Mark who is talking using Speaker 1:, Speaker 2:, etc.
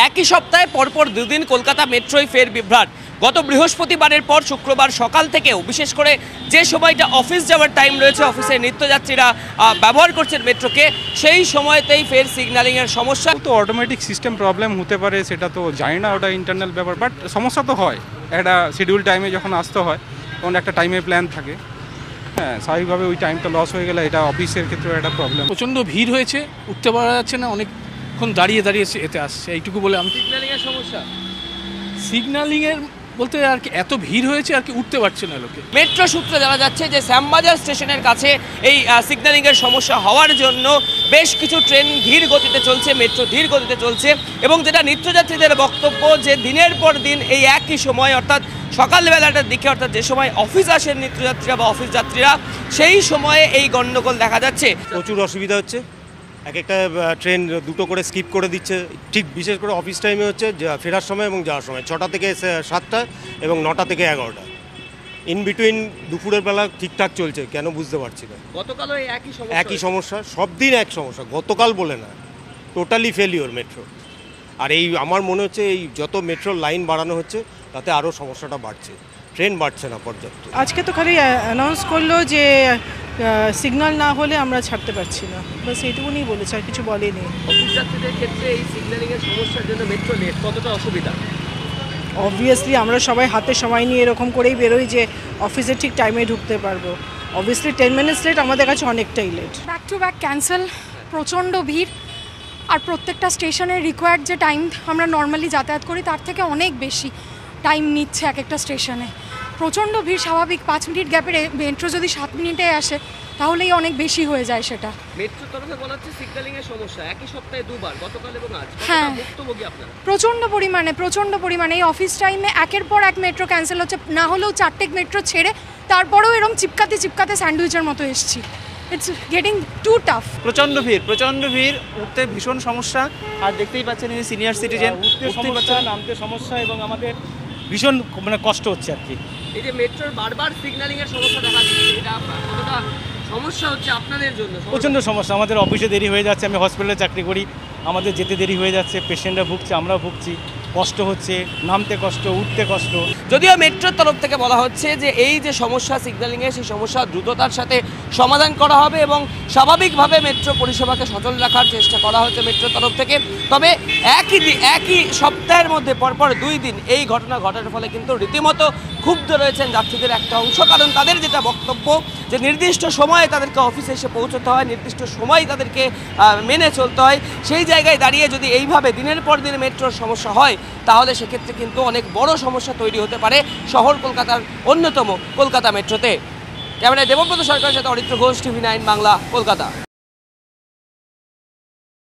Speaker 1: একই সপ্তাহে পরপর দুদিন কলকাতা মেট্রোয় ফের বিভ্রাট। গত বৃহস্পতিবারের পর শুক্রবার সকাল থেকেও বিশেষ করে যে সময়টা অফিস যাওয়ার টাইম রয়েছে, অফিসের নিত্যযাত্রীরা ব্যবহার করছেন মেট্রোকে, সেই সময়তেই ফের সিগন্যালিংয়ের সমস্যা।
Speaker 2: তো অটোমেটিক সিস্টেম প্রবলেম হতে পারে, সেটা তো জানি না, ওটা ইন্টারনাল ব্যাপার, বাট সমস্যা তো হয়। একটা শিডিউল টাইমে যখন আসতে হয় তখন একটা টাইমে প্ল্যান থাকে, হ্যাঁ, স্বাভাবিকভাবে ওই টাইমটা লস হয়ে গেলে এটা অফিসের ক্ষেত্রে একটা প্রবলেম।
Speaker 3: প্রচণ্ড ভিড় হয়েছে, উঠতে পারা যাচ্ছে না, অনেকক্ষণ দাঁড়িয়ে দাঁড়িয়ে এতে আসছে, এইটুকু বলে আমি।
Speaker 1: সিগন্যালিংয়ের সমস্যা,
Speaker 3: সিগন্যালিংয়ের বলতে আর কি এত ভিড় হয়েছে আর কি উঠতে পারছে না লোকে।
Speaker 1: মেট্রো সূত্রে জানা যাচ্ছে যে শ্যামবাজার স্টেশনের কাছে এই সিগন্যালিংয়ের সমস্যা হওয়ার জন্য বেশ কিছু ট্রেন ধীর গতিতে চলছে, মেট্রো ধীর গতিতে চলছে, এবং যেটা নিত্যযাত্রীদের বক্তব্য যে দিনের পর দিন এই একই সময় অর্থাৎ সকালবেলাটার দিকে, অর্থাৎ যে সময় অফিস আসেন নিত্যযাত্রীরা বা অফিস যাত্রীরা, সেই সময়ে এই গণ্ডগোল দেখা যাচ্ছে।
Speaker 4: প্রচুর অসুবিধা হচ্ছে, এক একটা ট্রেন দুটো করে স্কিপ করে দিচ্ছে, ঠিক বিশেষ করে অফিস টাইমে হচ্ছে ফেরার সময় এবং যাওয়ার সময় 6টা থেকে 7টা এবং 9টা থেকে 11টা। ইন বিটুইন দুপুরের বেলা ঠিকঠাক চলছে, কেন বুঝতে পারছি না।
Speaker 1: গতকালও
Speaker 4: একই সমস্যা, সব দিন এক সমস্যা, গতকাল বলে না, টোটালি ফেলিওর মেট্রো। আর এই আমার মনে হচ্ছে এই যত মেট্রোর লাইন বাড়ানো হচ্ছে তাতে আরও সমস্যাটা বাড়ছে, ট্রেন বাড়ছে না পর্যাপ্ত।
Speaker 5: আজকে তো খালি অ্যানাউন্স করলো যে সিগন্যাল না হলে আমরা ছাড়তে পারছি না, বাস এইটুকুনি বলেছে, আর কিছু বলেনি।
Speaker 1: অফিস যাত্রীদের ক্ষেত্রে এই সিগন্যালিংয়ের সমস্যার জন্য মেট্রো লেট কতটা অসুবিধা?
Speaker 5: অবভিয়াসলি আমরা সবাই হাতে সময় নিয়ে এরকম করেই বেরোই যে অফিসে ঠিক টাইমে ঢুকতে পারবো। অবভিয়াসলি 10 মিনিটস লেট আমাদের কাছে অনেকটাই late.
Speaker 6: Back to back cancel, প্রচণ্ড ভিড়, আর প্রত্যেকটা স্টেশনের রিকোয়ার্ড যে টাইম আমরা নর্মালি যাতায়াত করি তার থেকে অনেক বেশি টাইম নিচ্ছে এক একটা স্টেশনে। প্রচণ্ড ভিড় স্বাভাবিক, 5 মিনিট গ্যাপের মেট্রো যদি 7 মিনিটে আসে তাহলেই অনেক বেশি হয়ে যায় সেটা।
Speaker 1: মেট্রো তরফে বলা হচ্ছে সিগন্যালিংয়ের সমস্যা একই সপ্তাহে দুবার, গতকাল এবং আজ।
Speaker 6: হ্যাঁ,
Speaker 1: ভুক্তভোগী আপনারা?
Speaker 6: প্রচণ্ড পরিমাণে এই অফিস টাইমে একের পর এক মেট্রো ক্যান্সেল হচ্ছে, না হলেও 4টে মেট্রো ছেড়ে তারপরেও এরকম চিপকাতে স্যান্ডউইচের মতো এসছি। It's getting too tough.
Speaker 7: প্রচণ্ড ভিড়, উঠতে ভীষণ সমস্যা। আর দেখতেই পাচ্ছেন এই সিনিয়র সিটিজেন, উঠতে সমস্যা, নামতে সমস্যা, এবং আমাদের ভীষণ কষ্ট হচ্ছে আর কি।
Speaker 1: এই যে মেট্রোর বারবার সিগন্যালিংয়ের সমস্যা দেখা দিচ্ছে, এটা কতটা সমস্যা হচ্ছে আপনাদের জন্য?
Speaker 7: প্রচণ্ড সমস্যা, আমাদের অফিসে দেরি হয়ে যাচ্ছে, আমি হসপিটালে চাকরি করি, আমাদের যেতে দেরি হয়ে যাচ্ছে, পেশেন্টরা ভুগছে, আমরাও ভুগছি, কষ্ট হচ্ছে, নামতে কষ্ট, উঠতে কষ্ট।
Speaker 1: যদিও মেট্রোর তরফ থেকে বলা হচ্ছে যে এই যে সমস্যা সিগন্যালিংয়ের, সেই সমস্যা দ্রুততার সাথে সমাধান করা হবে এবং স্বাভাবিকভাবে মেট্রো পরিষেবাকে সচল রাখার চেষ্টা করা হচ্ছে মেট্রোর তরফ থেকে। তবে একই সপ্তাহের মধ্যে পরপর 2 দিন এই ঘটনা ঘটার ফলে কিন্তু রীতিমতো ক্ষুব্ধ রয়েছেন যাত্রীদের একটা অংশ, কারণ তাদের যেটা বক্তব্য যে নির্দিষ্ট সময়ে তাদেরকে অফিসে এসে পৌঁছতে হয়, নির্দিষ্ট সময় তাদেরকে মেনে চলতে হয়। সেই জায়গায় দাঁড়িয়ে যদি এইভাবে দিনের পর দিন মেট্রোর সমস্যা হয় তাহলে সেক্ষেত্রে কিন্তু অনেক বড় সমস্যা তৈরি হতে পারে শহর কলকাতার অন্যতম কলকাতা মেট্রোতে। ক্যামেরায় দেবব্রত সরকারের সাথে অরিত্র ঘোষ, TV9 বাংলা, কলকাতা।